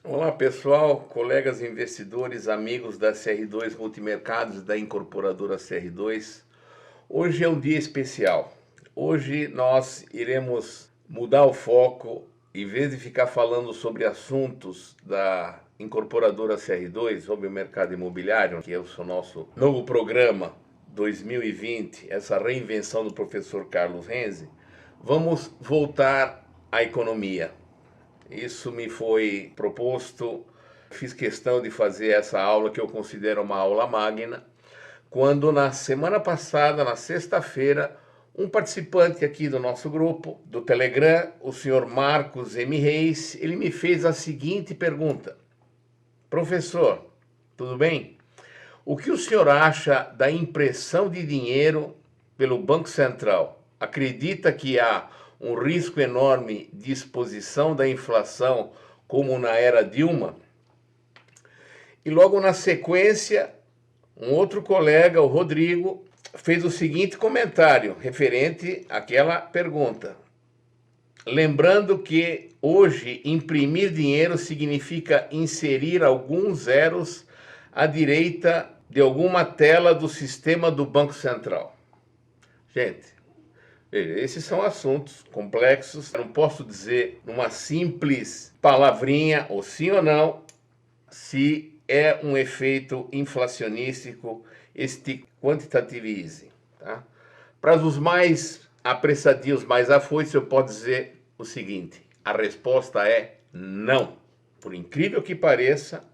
Olá pessoal, colegas investidores, amigos da CR2 Multimercados da incorporadora CR2. Hoje é um dia especial. Hoje nós iremos mudar o foco, em vez de ficar falando sobre assuntos da incorporadora CR2, sobre o mercado imobiliário, que é o nosso novo programa 2020, essa reinvenção do professor Carlos Renzi, vamos voltar à economia. Isso me foi proposto, fiz questão de fazer essa aula que eu considero uma aula magna, quando na semana passada, na sexta-feira, um participante aqui do nosso grupo, do Telegram, o senhor Marcos M. Reis, ele me fez a seguinte pergunta: Professor, tudo bem? O que o senhor acha da impressão de dinheiro pelo Banco Central? Acredita que há um risco enorme de exposição da inflação, como na era Dilma? E logo na sequência, um outro colega, o Rodrigo, fez o seguinte comentário referente àquela pergunta. Lembrando que hoje imprimir dinheiro significa inserir alguns zeros à direita de alguma tela do sistema do Banco Central. Gente, veja, esses são assuntos complexos. Eu não posso dizer numa simples palavrinha, ou sim ou não, se é um efeito inflacionístico este quantitative easing. Tá? Para os mais apressadinhos, mais afoitos, eu posso dizer o seguinte: a resposta é não. Por incrível que pareça,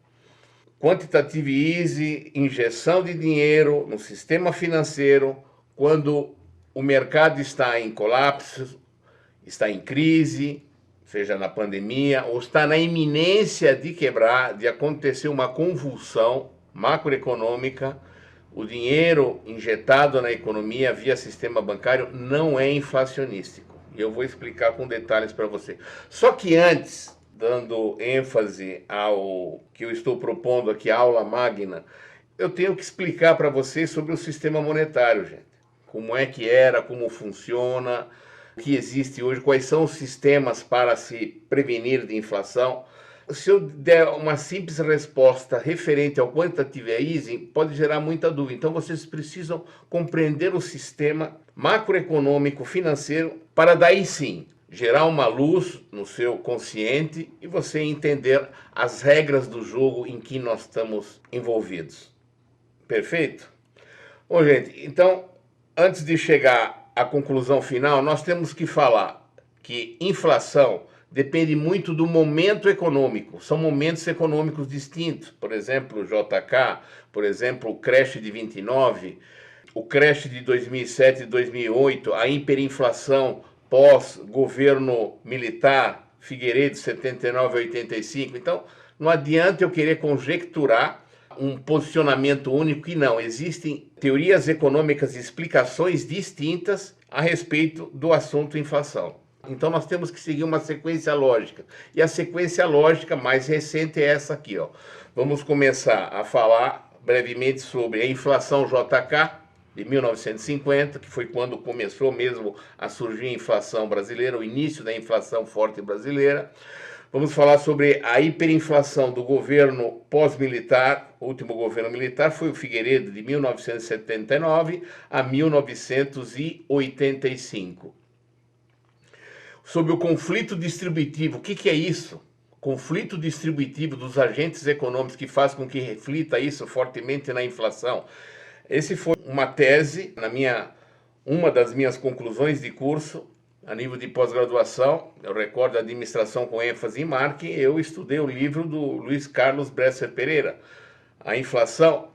quantitative easing, injeção de dinheiro no sistema financeiro, quando o mercado está em colapso, está em crise, seja na pandemia, ou está na iminência de quebrar, de acontecer uma convulsão macroeconômica, o dinheiro injetado na economia via sistema bancário não é inflacionístico. E eu vou explicar com detalhes para você. Só que antes, dando ênfase ao que eu estou propondo aqui, a aula magna, eu tenho que explicar para vocês sobre o sistema monetário, gente. Como é que era, como funciona, o que existe hoje, quais são os sistemas para se prevenir de inflação. Se eu der uma simples resposta referente ao quantitative easing, pode gerar muita dúvida. Então vocês precisam compreender o sistema macroeconômico financeiro para daí sim gerar uma luz no seu consciente e você entender as regras do jogo em que nós estamos envolvidos. Perfeito? Bom, gente, então, antes de chegar à conclusão final, nós temos que falar que inflação depende muito do momento econômico. São momentos econômicos distintos. Por exemplo, o JK, por exemplo, o crash de 29, o crash de 2007 e 2008, a hiperinflação pós-governo militar, Figueiredo, 79 a 85. Então, não adianta eu querer conjecturar um posicionamento único, e não. Existem teorias econômicas e explicações distintas a respeito do assunto inflação. Então nós temos que seguir uma sequência lógica. E a sequência lógica mais recente é essa aqui, ó. Vamos começar a falar brevemente sobre a inflação JK de 1950, que foi quando começou mesmo a surgir a inflação brasileira, o início da inflação forte brasileira. Vamos falar sobre a hiperinflação do governo pós-militar. O último governo militar foi o Figueiredo, de 1979 a 1985. Sobre o conflito distributivo, o que é isso? Conflito distributivo dos agentes econômicos que faz com que reflita isso fortemente na inflação. Esse foi uma tese, uma das minhas conclusões de curso, a nível de pós-graduação. Eu recordo a administração com ênfase em marketing. Eu estudei o livro do Luiz Carlos Bresser Pereira, A Inflação,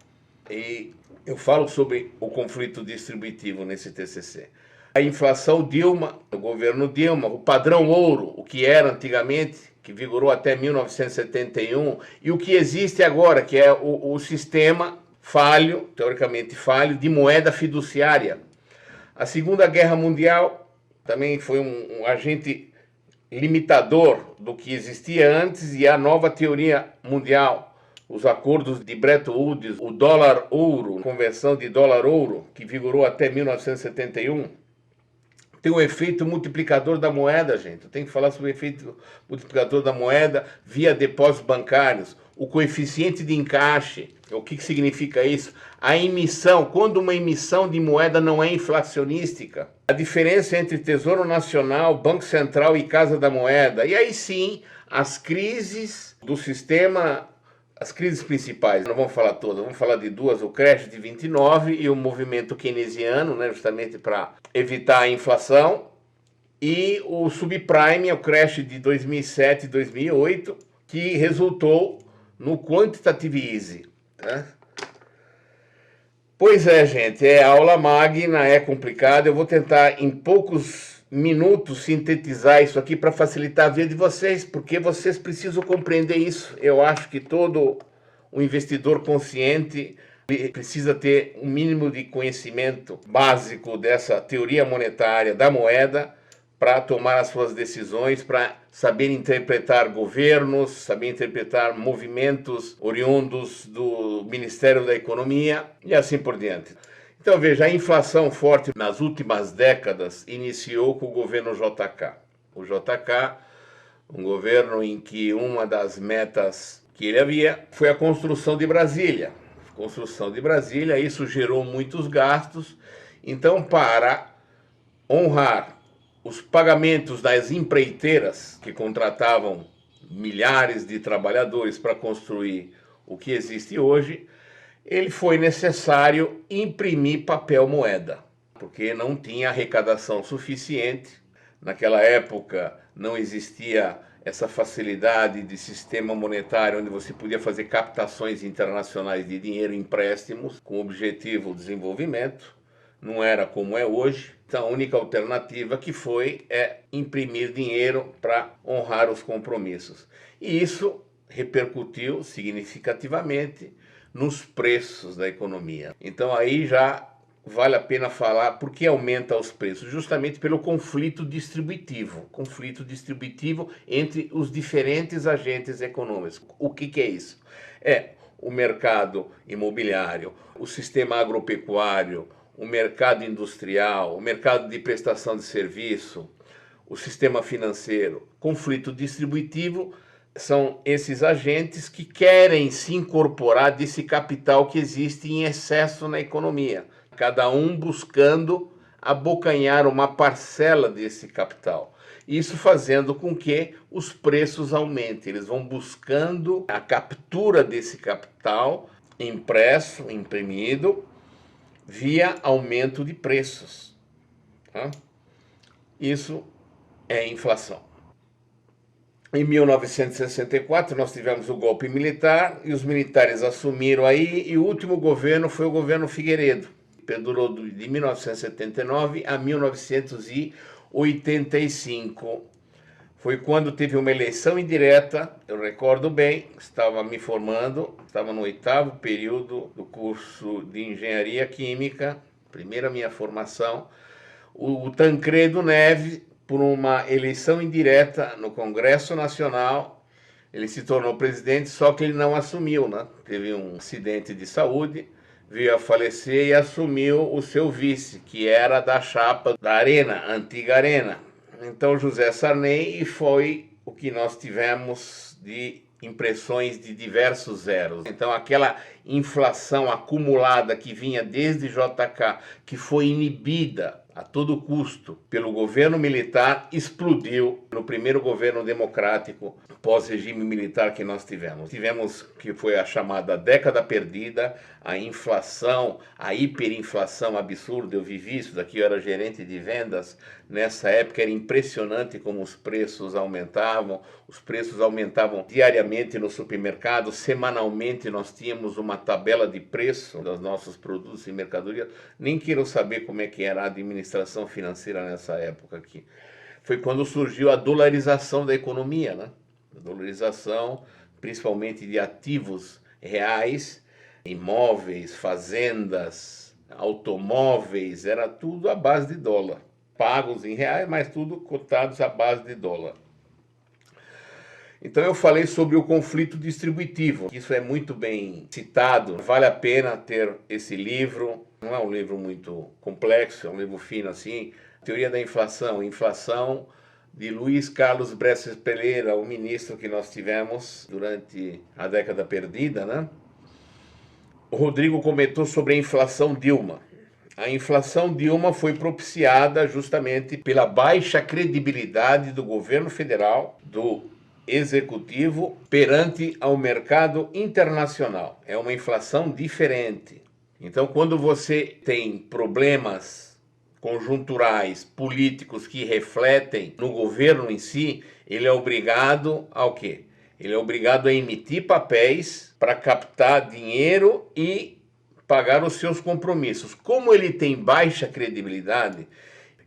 e eu falo sobre o conflito distributivo nesse TCC. A inflação Dilma, o governo Dilma, o padrão ouro, o que era antigamente, que vigorou até 1971, e o que existe agora, que é o sistema falho, teoricamente falho, de moeda fiduciária. A Segunda Guerra Mundial também foi um agente limitador do que existia antes, e a nova teoria mundial, os acordos de Bretton Woods, o dólar-ouro, conversão de dólar-ouro, que vigorou até 1971, Tem o efeito multiplicador da moeda, gente. Eu tenho que falar sobre o efeito multiplicador da moeda via depósitos bancários. O coeficiente de encaixe. O que significa isso? A emissão, quando uma emissão de moeda não é inflacionística. A diferença entre Tesouro Nacional, Banco Central e Casa da Moeda. E aí sim, as crises do sistema, as crises principais, não vamos falar todas, vamos falar de duas, o crash de 29 e o movimento keynesiano, né, justamente para evitar a inflação, e o subprime, o crash de 2007 e 2008, que resultou no quantitative easing. Né? Pois é, gente, é aula magna, é complicado, eu vou tentar em poucos minutos sintetizar isso aqui para facilitar a vida de vocês, porque vocês precisam compreender isso. Eu acho que todo um investidor consciente precisa ter um mínimo de conhecimento básico dessa teoria monetária da moeda para tomar as suas decisões, para saber interpretar governos, saber interpretar movimentos oriundos do Ministério da Economia e assim por diante. Então veja, a inflação forte nas últimas décadas iniciou com o governo JK. O JK, um governo em que uma das metas que ele havia foi a construção de Brasília. Construção de Brasília, isso gerou muitos gastos. Então, para honrar os pagamentos das empreiteiras que contratavam milhares de trabalhadores para construir o que existe hoje, ele foi necessário imprimir papel moeda, porque não tinha arrecadação suficiente. Naquela época não existia essa facilidade de sistema monetário onde você podia fazer captações internacionais de dinheiro, empréstimos, com o objetivo do desenvolvimento. Não era como é hoje. Então a única alternativa que foi é imprimir dinheiro para honrar os compromissos. E isso repercutiu significativamente nos preços da economia. Então aí já vale a pena falar por que aumenta os preços, justamente pelo conflito distributivo entre os diferentes agentes econômicos. O que é isso? É o mercado imobiliário, o sistema agropecuário, o mercado industrial, o mercado de prestação de serviço, o sistema financeiro. Conflito distributivo são esses agentes que querem se incorporar desse capital que existe em excesso na economia, cada um buscando abocanhar uma parcela desse capital. Isso fazendo com que os preços aumentem. Eles vão buscando a captura desse capital impresso, imprimido, via aumento de preços. Tá? Isso é inflação. Em 1964 nós tivemos o golpe militar e os militares assumiram aí, e o último governo foi o governo Figueiredo, que perdurou de 1979 a 1985. Foi quando teve uma eleição indireta, eu recordo bem, estava me formando, estava no 8º período do curso de Engenharia Química, primeira minha formação. O Tancredo Neves, por uma eleição indireta no Congresso Nacional, ele se tornou presidente, só que ele não assumiu, né? Teve um acidente de saúde, veio a falecer e assumiu o seu vice, que era da chapa da Arena, antiga Arena. Então José Sarney, e foi o que nós tivemos de impressões de diversos zeros. Então aquela inflação acumulada que vinha desde JK, que foi inibida a todo custo pelo governo militar, explodiu no primeiro governo democrático pós-regime militar que nós tivemos. Tivemos que foi a chamada década perdida, a inflação, a hiperinflação absurda. Eu vivi isso daqui, eu era gerente de vendas. Nessa época era impressionante como os preços aumentavam diariamente no supermercado, semanalmente nós tínhamos uma tabela de preço dos nossos produtos e mercadorias. Nem quero saber como é que era a administração financeira nessa época aqui. Foi quando surgiu a dolarização da economia, né? A dolarização, principalmente de ativos reais, imóveis, fazendas, automóveis, era tudo à base de dólar. Pagos em reais, mas tudo cotados à base de dólar. Então eu falei sobre o conflito distributivo. Isso é muito bem citado. Vale a pena ter esse livro. Não é um livro muito complexo, é um livro fino assim. Teoria da inflação, inflação de Luiz Carlos Prestes Pereira, o ministro que nós tivemos durante a década perdida, né? O Rodrigo comentou sobre a inflação Dilma. A inflação Dilma foi propiciada justamente pela baixa credibilidade do governo federal, do executivo, perante ao mercado internacional. É uma inflação diferente. Então, quando você tem problemas conjunturais, políticos que refletem no governo em si, ele é obrigado ao quê? Ele é obrigado a emitir papéis para captar dinheiro e pagar os seus compromissos. Como ele tem baixa credibilidade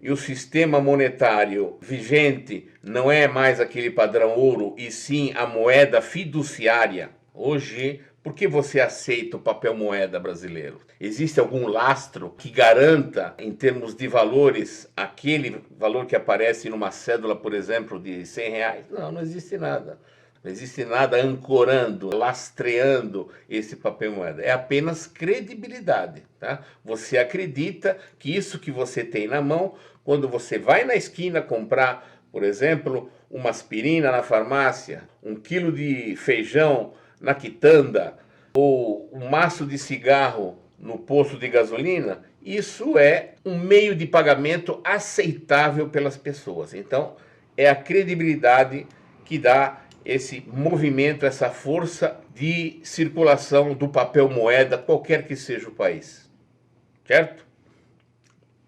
e o sistema monetário vigente não é mais aquele padrão ouro e sim a moeda fiduciária, hoje, por que você aceita o papel moeda brasileiro? Existe algum lastro que garanta, em termos de valores, aquele valor que aparece numa cédula, por exemplo, de R$100? Não, não existe nada. Não existe nada ancorando, lastreando esse papel moeda. É apenas credibilidade, tá? Você acredita que isso que você tem na mão, quando você vai na esquina comprar, por exemplo, uma aspirina na farmácia, 1 quilo de feijão na quitanda, ou um maço de cigarro no posto de gasolina, isso é um meio de pagamento aceitável pelas pessoas. Então, é a credibilidade que dá esse movimento, essa força de circulação do papel moeda, qualquer que seja o país, certo?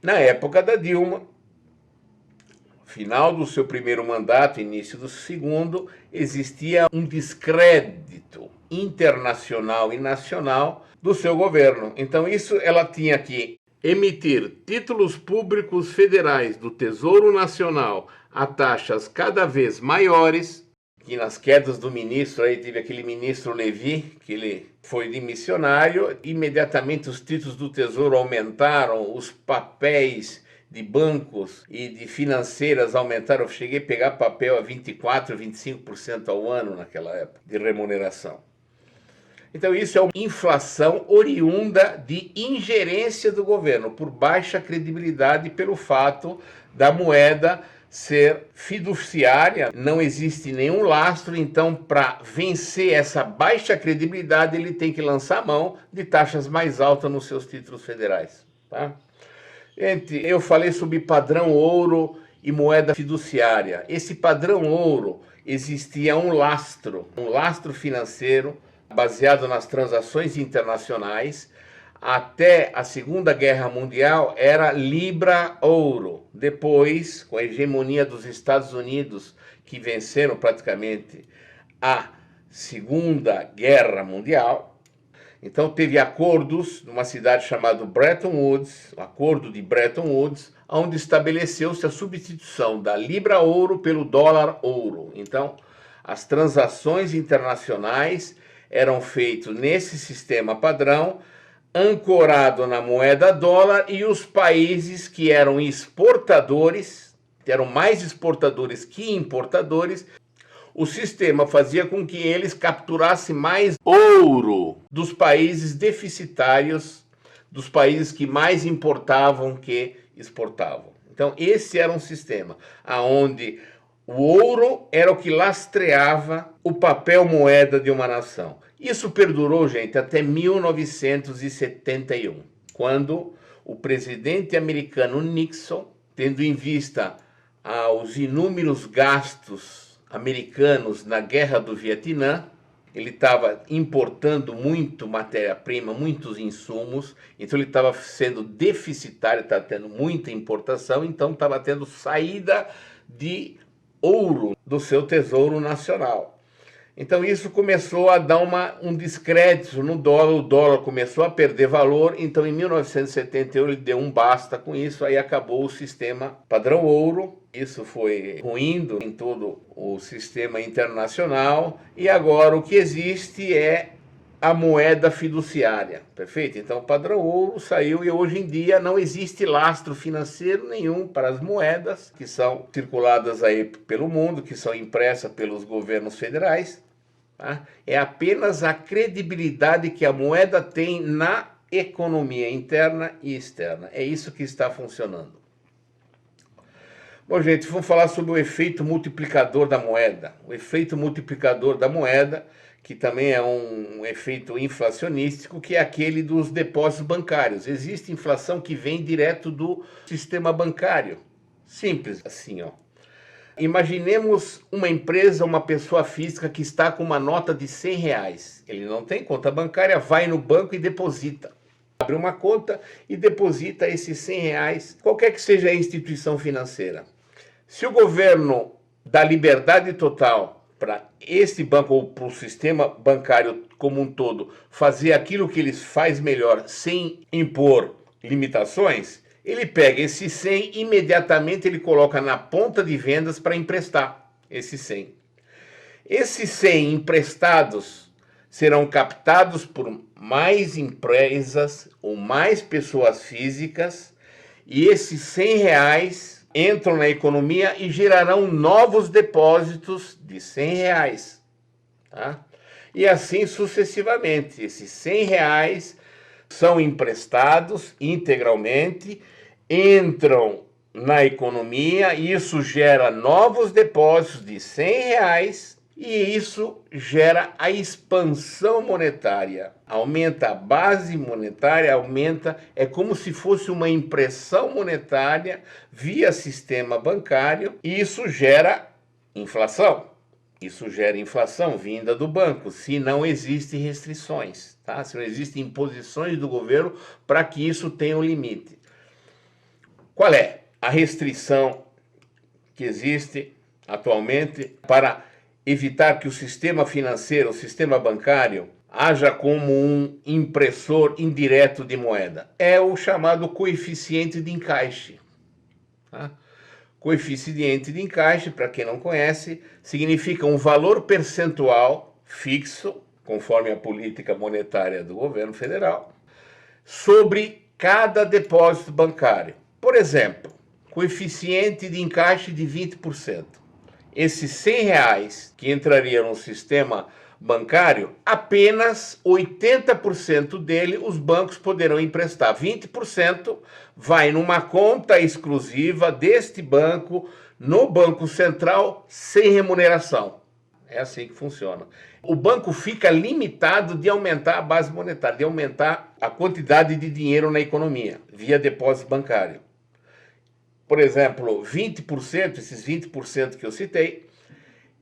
Na época da Dilma, final do seu primeiro mandato, início do segundo, existia um descrédito internacional e nacional do seu governo. Então isso ela tinha que emitir títulos públicos federais do Tesouro Nacional a taxas cada vez maiores, que nas quedas do ministro, aí teve aquele ministro Levi, que ele foi dimissionário, imediatamente os títulos do Tesouro aumentaram, os papéis de bancos e de financeiras aumentaram. Eu cheguei a pegar papel a 24%, 25% ao ano naquela época de remuneração. Então isso é uma inflação oriunda de ingerência do governo, por baixa credibilidade, pelo fato da moeda ser fiduciária, não existe nenhum lastro. Então, para vencer essa baixa credibilidade, ele tem que lançar mão de taxas mais altas nos seus títulos federais, tá? Gente, eu falei sobre padrão ouro e moeda fiduciária. Esse padrão ouro existia um lastro financeiro baseado nas transações internacionais. Até a Segunda Guerra Mundial era libra-ouro. Depois, com a hegemonia dos Estados Unidos, que venceram praticamente a Segunda Guerra Mundial, então teve acordos numa cidade chamada Bretton Woods, o acordo de Bretton Woods, onde estabeleceu-se a substituição da libra-ouro pelo dólar-ouro. Então, as transações internacionais eram feitas nesse sistema padrão, ancorado na moeda dólar, e os países que eram exportadores, eram mais exportadores que importadores, o sistema fazia com que eles capturassem mais ouro dos países deficitários, dos países que mais importavam que exportavam. Então esse era um sistema onde o ouro era o que lastreava o papel moeda de uma nação. Isso perdurou, gente, até 1971, quando o presidente americano Nixon, tendo em vista os inúmeros gastos americanos na Guerra do Vietnã, ele estava importando muito matéria-prima, muitos insumos, então ele estava sendo deficitário, estava tendo muita importação, então estava tendo saída de ouro do seu tesouro nacional. Então isso começou a dar um descrédito no dólar, o dólar começou a perder valor. Então em 1971 ele deu um basta com isso, aí acabou o sistema padrão ouro. Isso foi ruindo em todo o sistema internacional, e agora o que existe é a moeda fiduciária, perfeito? Então o padrão ouro saiu e hoje em dia não existe lastro financeiro nenhum para as moedas que são circuladas aí pelo mundo, que são impressas pelos governos federais, tá? É apenas a credibilidade que a moeda tem na economia interna e externa. É isso que está funcionando. Bom, gente, vamos falar sobre o efeito multiplicador da moeda. O efeito multiplicador da moeda, que também é um efeito inflacionístico, que é aquele dos depósitos bancários. Existe inflação que vem direto do sistema bancário. Simples assim, ó. Imaginemos uma empresa, uma pessoa física que está com uma nota de R$100. Ele não tem conta bancária, vai no banco e deposita. Abre uma conta e deposita esses R$100, qualquer que seja a instituição financeira. Se o governo dá liberdade total para este banco ou para o sistema bancário como um todo fazer aquilo que eles faz melhor sem impor limitações, ele pega esse 100 e imediatamente ele coloca na ponta de vendas para emprestar esse 100. Esses 100 emprestados serão captados por mais empresas ou mais pessoas físicas e esses R$100 entram na economia e gerarão novos depósitos de R$100, tá? E assim sucessivamente. Esses R$100 são emprestados integralmente, entram na economia, e isso gera novos depósitos de R$100 e isso gera a expansão monetária. Aumenta a base monetária, é como se fosse uma impressão monetária via sistema bancário, e isso gera inflação. Isso gera inflação vinda do banco, se não existem restrições, tá? Se não existem imposições do governo para que isso tenha um limite. Qual é a restrição que existe atualmente para evitar que o sistema financeiro, o sistema bancário, haja como um impressor indireto de moeda? É o chamado coeficiente de encaixe, tá? Coeficiente de encaixe, para quem não conhece, significa um valor percentual fixo, conforme a política monetária do governo federal, sobre cada depósito bancário. Por exemplo, coeficiente de encaixe de 20%. Esses R$100 que entrariam no sistema bancário, apenas 80% dele os bancos poderão emprestar. 20% vai numa conta exclusiva deste banco, no Banco Central, sem remuneração. É assim que funciona. O banco fica limitado de aumentar a base monetária, de aumentar a quantidade de dinheiro na economia, via depósito bancário. Por exemplo, 20%, esses 20% que eu citei,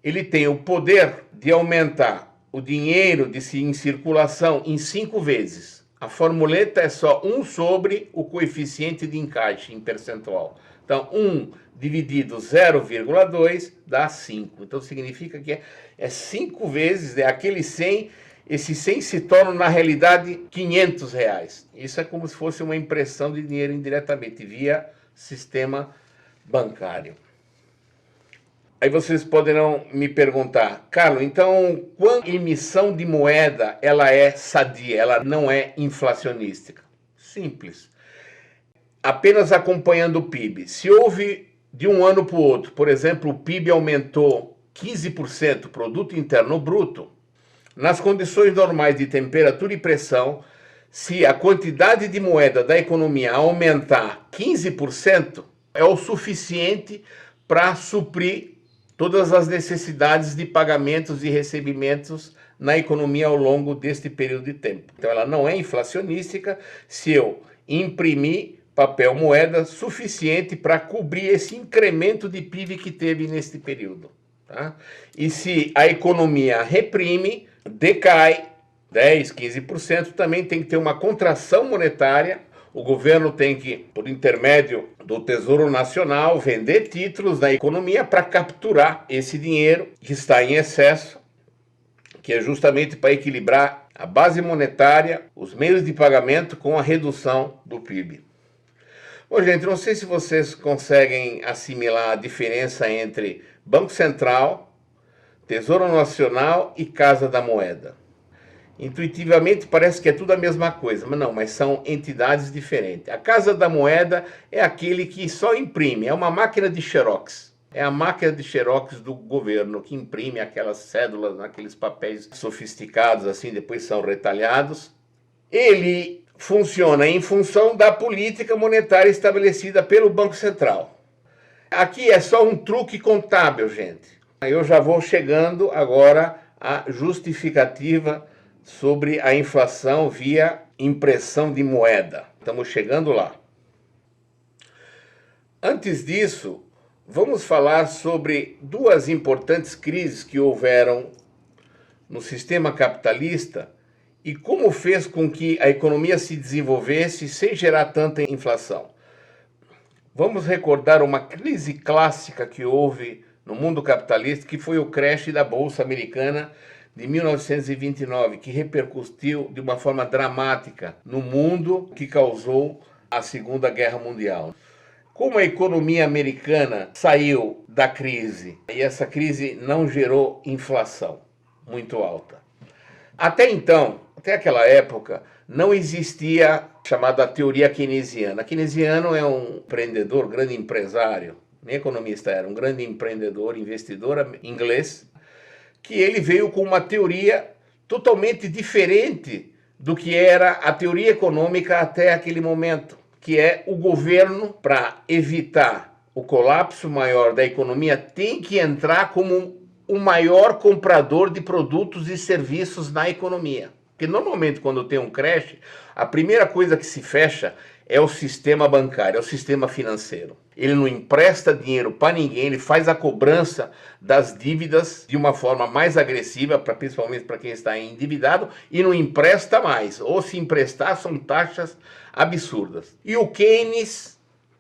ele tem o poder de aumentar o dinheiro em circulação em 5 vezes. A formuleta é só 1 sobre o coeficiente de encaixe em percentual. Então, 1 dividido 0,2 dá 5. Então, significa que é 5 vezes, aquele 100, esses 100 se tornam, na realidade, R$500. Isso é como se fosse uma impressão de dinheiro indiretamente, via sistema bancário. Aí vocês poderão me perguntar, Carlos, então quando a emissão de moeda ela é sadia, ela não é inflacionística? Simples. Apenas acompanhando o PIB. Se houve de um ano para o outro, por exemplo, o PIB aumentou 15%, Produto Interno Bruto, nas condições normais de temperatura e pressão, se a quantidade de moeda da economia aumentar 15%, é o suficiente para suprir todas as necessidades de pagamentos e recebimentos na economia ao longo deste período de tempo. Então ela não é inflacionística se eu imprimir papel moeda suficiente para cobrir esse incremento de PIB que teve neste período, tá? E se a economia reprime, decai 10, 15%, também tem que ter uma contração monetária. O governo tem que, por intermédio do Tesouro Nacional, vender títulos da economia para capturar esse dinheiro que está em excesso, que é justamente para equilibrar a base monetária, os meios de pagamento com a redução do PIB. Bom, gente, não sei se vocês conseguem assimilar a diferença entre Banco Central, Tesouro Nacional e Casa da Moeda. Intuitivamente parece que é tudo a mesma coisa, mas não, mas são entidades diferentes. A Casa da Moeda é aquele que só imprime, é uma máquina de xerox. É a máquina de xerox do governo que imprime aquelas cédulas, aqueles papéis sofisticados, assim, depois são retalhados. Ele funciona em função da política monetária estabelecida pelo Banco Central. Aqui é só um truque contábil, gente. Eu já vou chegando agora à justificativa sobre a inflação via impressão de moeda. Estamos chegando lá. Antes disso, vamos falar sobre duas importantes crises que houveram no sistema capitalista e como fez com que a economia se desenvolvesse sem gerar tanta inflação. Vamos recordar uma crise clássica que houve no mundo capitalista, que foi o crash da Bolsa Americana de 1929, que repercutiu de uma forma dramática no mundo, que causou a Segunda Guerra Mundial. Como a economia americana saiu da crise, e essa crise não gerou inflação muito alta. Até então, até aquela época, não existia a chamada teoria keynesiana. Keynesiano é um empreendedor, grande empresário, nem economista era, um grande empreendedor, investidor inglês, que ele veio com uma teoria totalmente diferente do que era a teoria econômica até aquele momento, que é o governo, para evitar o colapso maior da economia, tem que entrar como o maior comprador de produtos e serviços na economia. Porque normalmente quando tem um crash, a primeira coisa que se fecha é o sistema bancário, é o sistema financeiro. Ele não empresta dinheiro para ninguém, ele faz a cobrança das dívidas de uma forma mais agressiva, principalmente para quem está endividado, e não empresta mais. Ou se emprestar, são taxas absurdas. E o Keynes,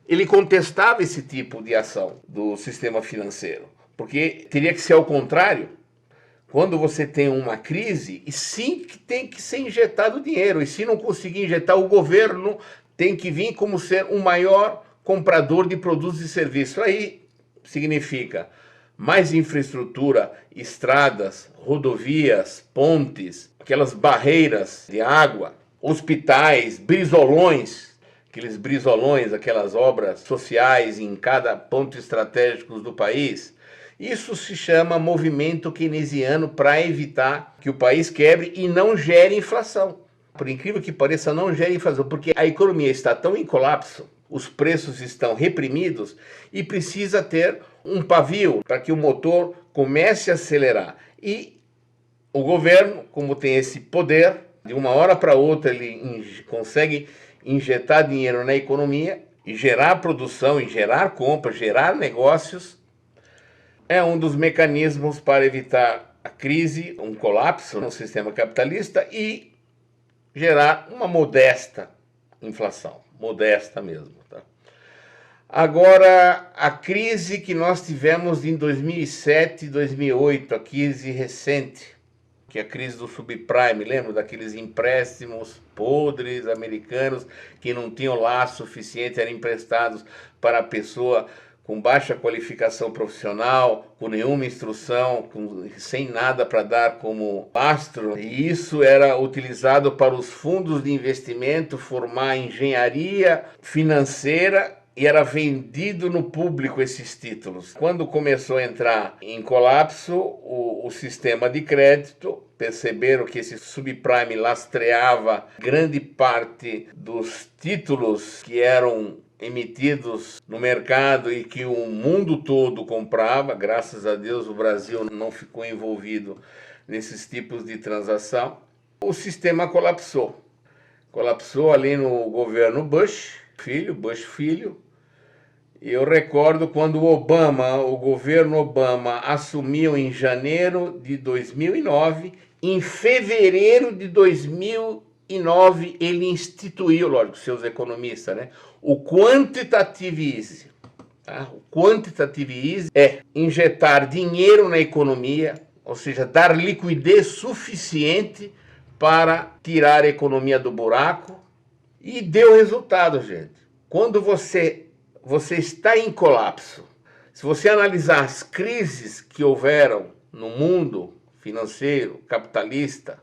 ele contestava esse tipo de ação do sistema financeiro, porque teria que ser ao contrário. Quando você tem uma crise, e sim que tem que ser injetado dinheiro, e se não conseguir injetar, o governo tem que vir como ser o maior comprador de produtos e serviços. Aí significa mais infraestrutura, estradas, rodovias, pontes, aquelas barreiras de água, hospitais, brisolões, aqueles brisolões, aquelas obras sociais em cada ponto estratégico do país. Isso se chama movimento keynesiano para evitar que o país quebre e não gere inflação. Por incrível que pareça, não gere inflação, porque a economia está tão em colapso, os preços estão reprimidos e precisa ter um pavio para que o motor comece a acelerar. E o governo, como tem esse poder, de uma hora para outra ele consegue injetar dinheiro na economia e gerar produção, e gerar compras, gerar negócios, é um dos mecanismos para evitar a crise, um colapso no sistema capitalista e gerar uma modesta inflação, modesta mesmo. Tá? Agora, a crise que nós tivemos em 2007 e 2008, a crise recente, que é a crise do subprime, lembra daqueles empréstimos podres americanos que não tinham laço suficiente, eram emprestados para a pessoa com baixa qualificação profissional, com nenhuma instrução, sem nada para dar como lastro. E isso era utilizado para os fundos de investimento formar engenharia financeira e era vendido no público esses títulos. Quando começou a entrar em colapso, o sistema de crédito perceberam que esse subprime lastreava grande parte dos títulos que eram emitidos no mercado e que o mundo todo comprava. Graças a Deus o Brasil não ficou envolvido nesses tipos de transação. O sistema colapsou. Colapsou ali no governo Bush filho. E eu recordo quando o governo Obama assumiu em janeiro de 2009, em fevereiro de 2009 ele instituiu, lógico, seus economistas, né? O quantitative easing. Tá? O quantitative easing é injetar dinheiro na economia, ou seja, dar liquidez suficiente para tirar a economia do buraco, e deu resultado, gente. Quando você está em colapso, se você analisar as crises que houveram no mundo financeiro, capitalista,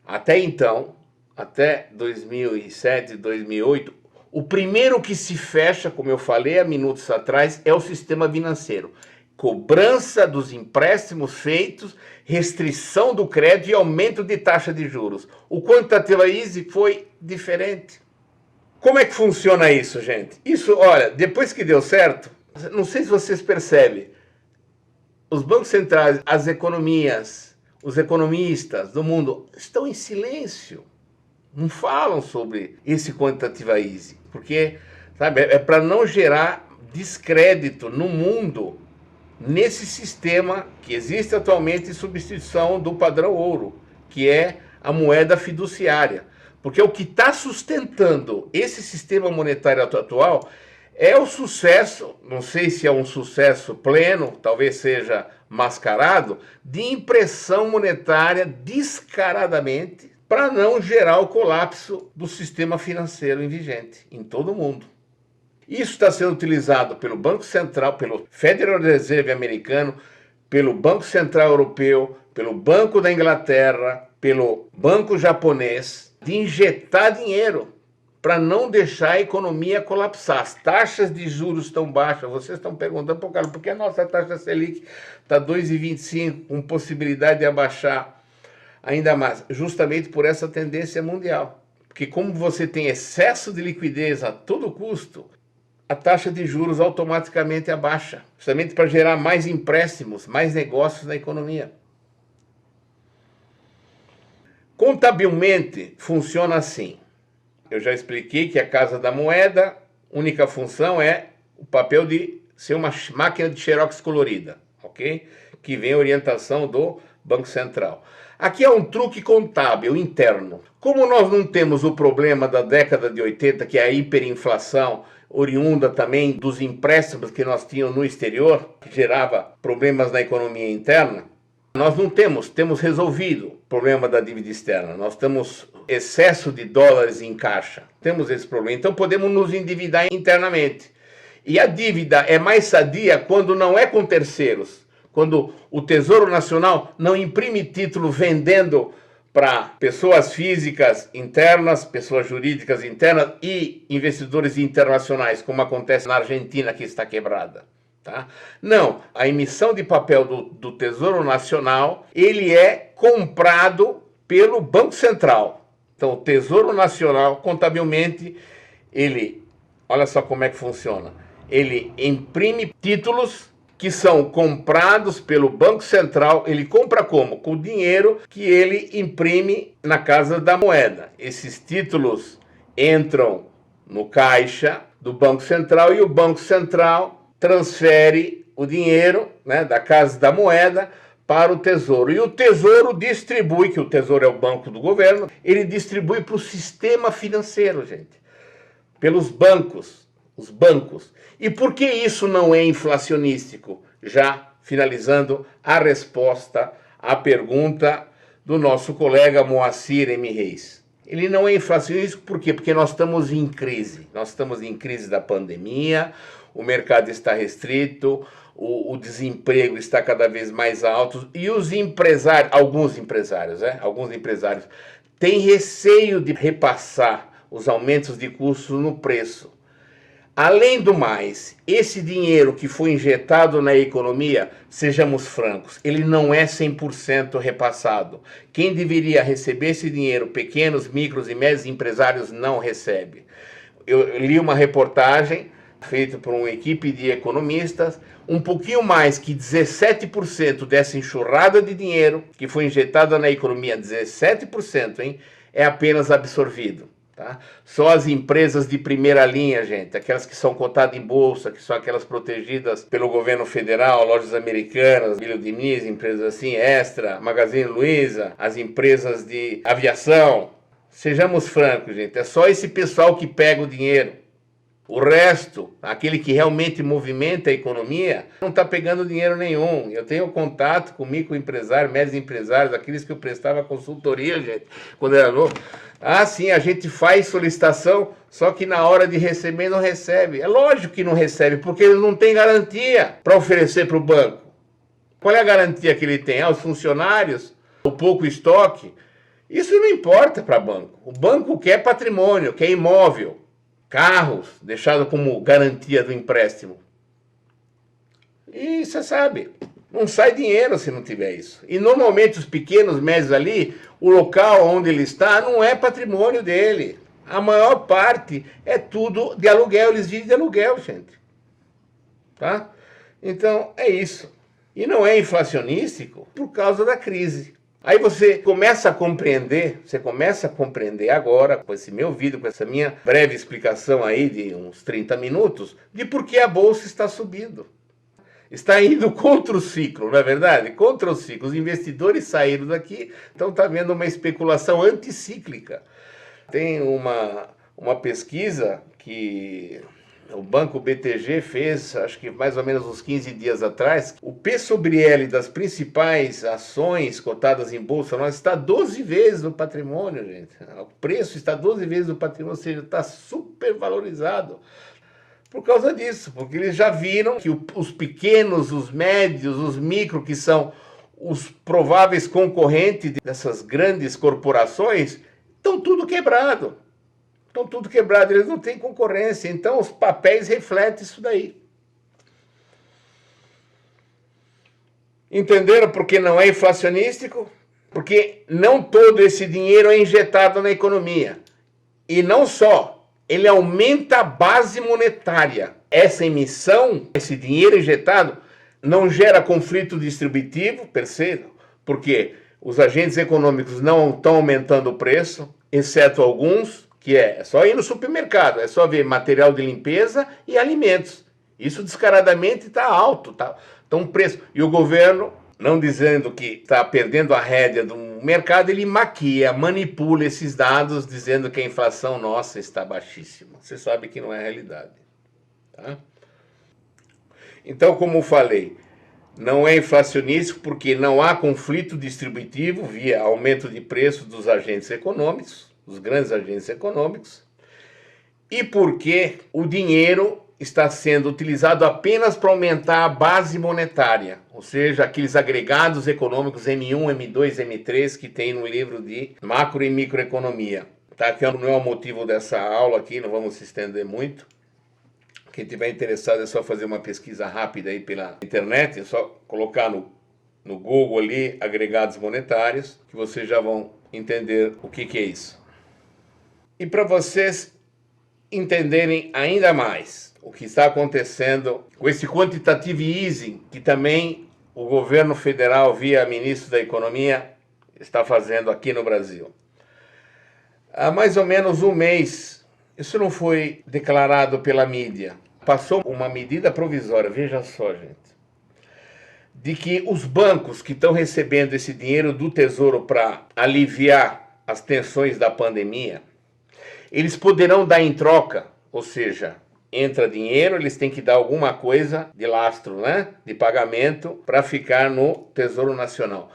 até então, até 2007, 2008, o primeiro que se fecha, como eu falei há minutos atrás, é o sistema financeiro. Cobrança dos empréstimos feitos, restrição do crédito e aumento de taxa de juros. O quantitative easing foi diferente. Como é que funciona isso, gente? Isso, olha, depois que deu certo, Não sei se vocês percebem, os bancos centrais, as economias, os economistas do mundo estão em silêncio. Não falam sobre esse quantitative easing, porque, sabe, é para não gerar descrédito no mundo nesse sistema que existe atualmente em substituição do padrão ouro, que é a moeda fiduciária. Porque o que está sustentando esse sistema monetário atual é o sucesso, não sei se é um sucesso pleno, talvez seja mascarado, de impressão monetária descaradamente para não gerar o colapso do sistema financeiro vigente em todo o mundo. Isso está sendo utilizado pelo Banco Central, pelo Federal Reserve americano, pelo Banco Central Europeu, pelo Banco da Inglaterra, pelo Banco Japonês, de injetar dinheiro para não deixar a economia colapsar. As taxas de juros estão baixas. Vocês estão perguntando, pô, cara, por que a nossa taxa Selic está 2,25 com possibilidade de abaixar ainda mais? Justamente por essa tendência mundial. Porque como você tem excesso de liquidez a todo custo, a taxa de juros automaticamente abaixa, justamente para gerar mais empréstimos, mais negócios na economia. Contabilmente funciona assim. Eu já expliquei que a Casa da Moeda, única função é o papel de ser uma máquina de xerox colorida, ok? Que vem a orientação do Banco Central. Aqui é um truque contábil interno. Como nós não temos o problema da década de 80, que é a hiperinflação, oriunda também dos empréstimos que nós tínhamos no exterior, que gerava problemas na economia interna, nós não temos resolvido o problema da dívida externa. Nós temos excesso de dólares em caixa. Temos esse problema. Então podemos nos endividar internamente. E a dívida é mais sadia quando não é com terceiros. Quando o Tesouro Nacional não imprime título vendendo para pessoas físicas internas, pessoas jurídicas internas e investidores internacionais, como acontece na Argentina, que está quebrada. Tá? Não, a emissão de papel do Tesouro Nacional, ele é comprado pelo Banco Central. Então, o Tesouro Nacional, contabilmente, olha só como é que funciona. Ele imprime títulos que são comprados pelo Banco Central. Ele compra como? Com o dinheiro que ele imprime na Casa da Moeda. Esses títulos entram no caixa do Banco Central e o Banco Central transfere o dinheiro, né, da Casa da Moeda para o Tesouro. E o Tesouro distribui, que o Tesouro é o banco do governo, ele distribui para o sistema financeiro, gente. Pelos bancos, os bancos. E por que isso não é inflacionístico? Já finalizando a resposta à pergunta do nosso colega Moacir M. Reis. Ele não é inflacionístico por quê? Porque nós estamos em crise. Nós estamos em crise da pandemia, o mercado está restrito, o desemprego está cada vez mais alto e os empresários, alguns empresários têm receio de repassar os aumentos de custos no preço. Além do mais, esse dinheiro que foi injetado na economia, sejamos francos, ele não é 100% repassado. Quem deveria receber esse dinheiro, pequenos, micros e médios empresários, não recebe. Eu li uma reportagem feita por uma equipe de economistas, um pouquinho mais que 17% dessa enxurrada de dinheiro que foi injetada na economia, 17%, hein, é apenas absorvido. Tá? Só as empresas de primeira linha, gente, aquelas que são cotadas em bolsa, que são aquelas protegidas pelo governo federal, lojas americanas, Bilho Diniz, empresas assim, Extra, Magazine Luiza, as empresas de aviação. Sejamos francos, gente, é só esse pessoal que pega o dinheiro. O resto, aquele que realmente movimenta a economia, não está pegando dinheiro nenhum. Eu tenho contato com microempresários, médios empresários, aqueles que eu prestava consultoria, gente, quando era novo. Ah, sim, a gente faz solicitação, só que na hora de receber não recebe. É lógico que não recebe, porque ele não tem garantia para oferecer para o banco. Qual é a garantia que ele tem? Ah, os funcionários, o pouco estoque. Isso não importa para banco. O banco quer patrimônio, quer imóvel. Carros, deixado como garantia do empréstimo. E você sabe, não sai dinheiro se não tiver isso. E normalmente os pequenos, médios ali, o local onde ele está não é patrimônio dele. A maior parte é tudo de aluguel, eles vivem de aluguel, gente. tá? Então, é isso. E não é inflacionístico por causa da crise. Aí você começa a compreender agora, com esse meu vídeo, com essa minha breve explicação aí de uns 30 minutos, de por que a Bolsa está subindo. Está indo contra o ciclo, não é verdade? Contra o ciclo. Os investidores saíram daqui, então está havendo uma especulação anticíclica. Tem uma pesquisa que o Banco BTG fez, acho que mais ou menos uns 15 dias atrás. O P sobre L das principais ações cotadas em bolsa nós está 12 vezes no patrimônio, gente. O preço está 12 vezes no patrimônio, ou seja, está super valorizado. Por causa disso, porque eles já viram que os pequenos, os médios, os micro, que são os prováveis concorrentes dessas grandes corporações, estão tudo quebrado. Estão tudo quebrado, eles não têm concorrência. Então os papéis refletem isso daí. Entenderam por que não é inflacionístico? Porque não todo esse dinheiro é injetado na economia. E não só, ele aumenta a base monetária. Essa emissão, esse dinheiro injetado, não gera conflito distributivo, percebam, porque os agentes econômicos não estão aumentando o preço, exceto alguns, que é só ir no supermercado, é só ver material de limpeza e alimentos. Isso descaradamente está alto, tá um preço. E o governo, não dizendo que está perdendo a rédea do mercado, ele maquia, manipula esses dados, dizendo que a inflação nossa está baixíssima. Você sabe que não é a realidade. Tá? Então, como eu falei, não é inflacionístico porque não há conflito distributivo via aumento de preço dos agentes econômicos, dos grandes agentes econômicos, e porque o dinheiro está sendo utilizado apenas para aumentar a base monetária, ou seja, aqueles agregados econômicos M1, M2, M3 que tem no livro de macro e microeconomia. Tá? Que não é o motivo dessa aula aqui, não vamos se estender muito. Quem tiver interessado é só fazer uma pesquisa rápida aí pela internet, é só colocar no Google ali agregados monetários, que vocês já vão entender o que é isso. E para vocês entenderem ainda mais o que está acontecendo com esse quantitative easing, que também o governo federal, via ministro da Economia, está fazendo aqui no Brasil. Há mais ou menos um mês, isso não foi declarado pela mídia, passou uma medida provisória, veja só, gente, de que os bancos que estão recebendo esse dinheiro do Tesouro para aliviar as tensões da pandemia, eles poderão dar em troca, ou seja, entra dinheiro, eles têm que dar alguma coisa de lastro, né, de pagamento para ficar no Tesouro Nacional.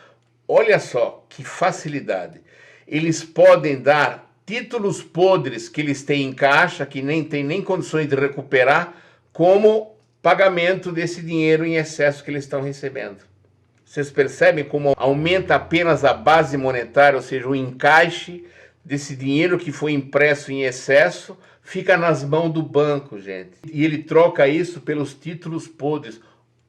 Olha só que facilidade. Eles podem dar títulos podres que eles têm em caixa, que nem têm nem condições de recuperar, como pagamento desse dinheiro em excesso que eles estão recebendo. Vocês percebem como aumenta apenas a base monetária, ou seja, o encaixe desse dinheiro que foi impresso em excesso, fica nas mãos do banco, gente. E ele troca isso pelos títulos podres.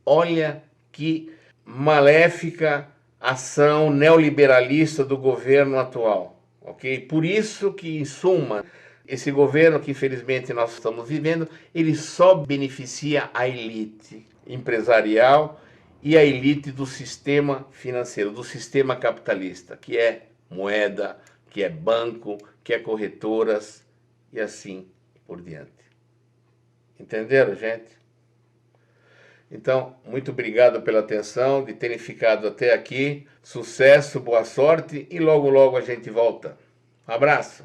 Olha que maléfica ação neoliberalista do governo atual, ok? Por isso que, em suma, esse governo que infelizmente nós estamos vivendo, ele só beneficia a elite empresarial e a elite do sistema financeiro, do sistema capitalista, que é moeda, que é banco, que é corretoras e assim por diante. Entenderam, gente? Então, muito obrigado pela atenção, de terem ficado até aqui. Sucesso, boa sorte e logo, logo a gente volta. Um abraço.